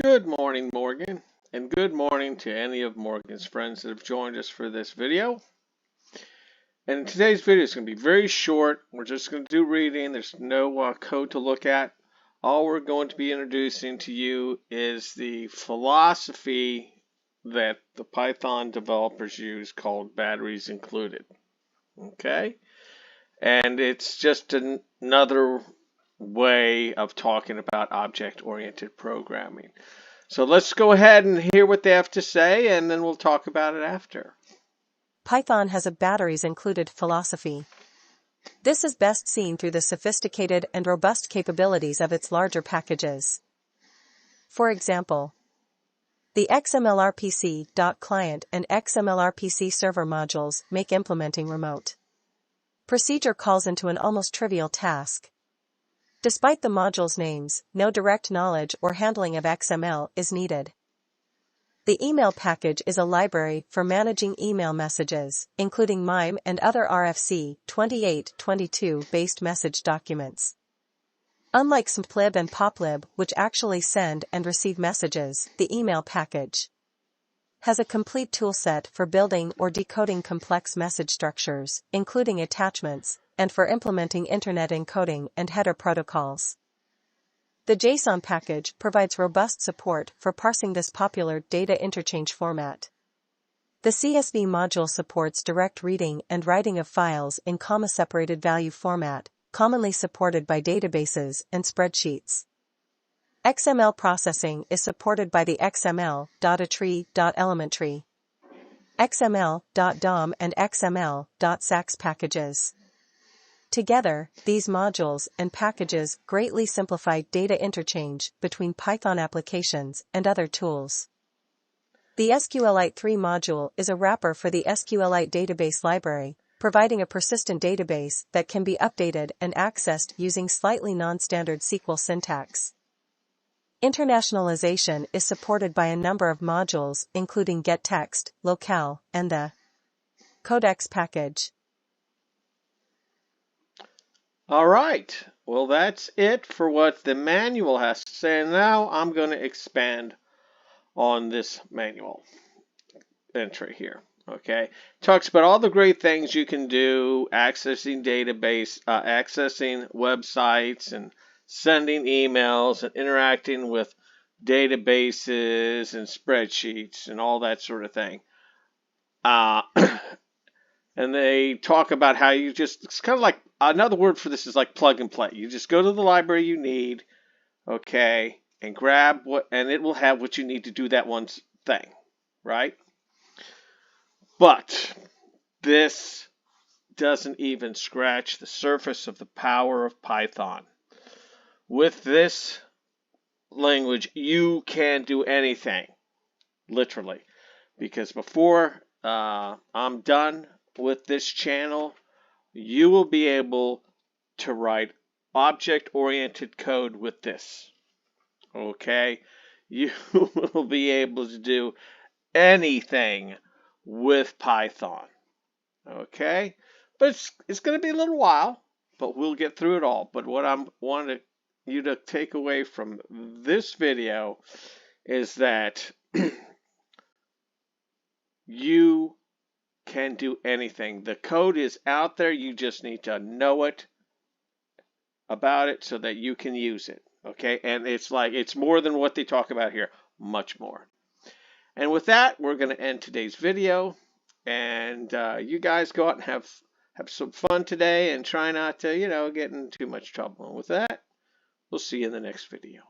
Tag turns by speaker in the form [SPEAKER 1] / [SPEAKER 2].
[SPEAKER 1] Good morning, Morgan, and good morning to any of Morgan's friends that have joined us for this video. And today's video is going to be very short. We're just going to do reading. There's no code to look at. All we're going to be introducing to you is the philosophy that the Python developers use called batteries included. Okay? And it's just another way of talking about object-oriented programming. So let's go ahead and hear what they have to say, and then we'll talk about it after.
[SPEAKER 2] Python has a batteries included philosophy. This is best seen through the sophisticated and robust capabilities of its larger packages. For example, the XMLRPC.client and XMLRPC server modules make implementing remote. Procedure calls into an almost trivial task. Despite the modules' names, no direct knowledge or handling of XML is needed. The email package is a library for managing email messages, including MIME and other RFC 2822-based message documents. Unlike SMPLib and POPLib, which actually send and receive messages, the email package has a complete toolset for building or decoding complex message structures, including attachments, and for implementing Internet encoding and header protocols. The JSON package provides robust support for parsing this popular data interchange format. The CSV module supports direct reading and writing of files in comma-separated value format, commonly supported by databases and spreadsheets. XML processing is supported by the XML.atree.elementary, XML.dom and XML.sax packages. Together, these modules and packages greatly simplify data interchange between Python applications and other tools. The SQLite 3 module is a wrapper for the SQLite database library, providing a persistent database that can be updated and accessed using slightly non-standard SQL syntax. Internationalization is supported by a number of modules, including getText, locale, and the codex package.
[SPEAKER 1] All right, well, that's it for what the manual has to say. And now I'm going to expand on this manual entry here. Okay, talks about all the great things you can do, accessing accessing websites, and sending emails, and interacting with databases and spreadsheets, and all that sort of thing. And they talk about how you just, it's kind of like, another word for this is like plug and play. You just go to the library you need, okay, and grab what, and it will have what you need to do that one thing, right? But this doesn't even scratch the surface of the power of Python. With this language, you can do anything, literally, because before I'm done with this channel, you will be able to write object-oriented code with this. Okay? You will be able to do anything with Python. Okay? But it's going to be a little while, but we'll get through it all. But what I wanted you to take away from this video is that you can do anything. The code is out there. You just need to know it about it so that you can use it. Okay? And it's more than what they talk about here. Much more. And with that, we're going to end today's video. And you guys go out and have some fun today and try not to, get in too much trouble. And with that, we'll see you in the next video.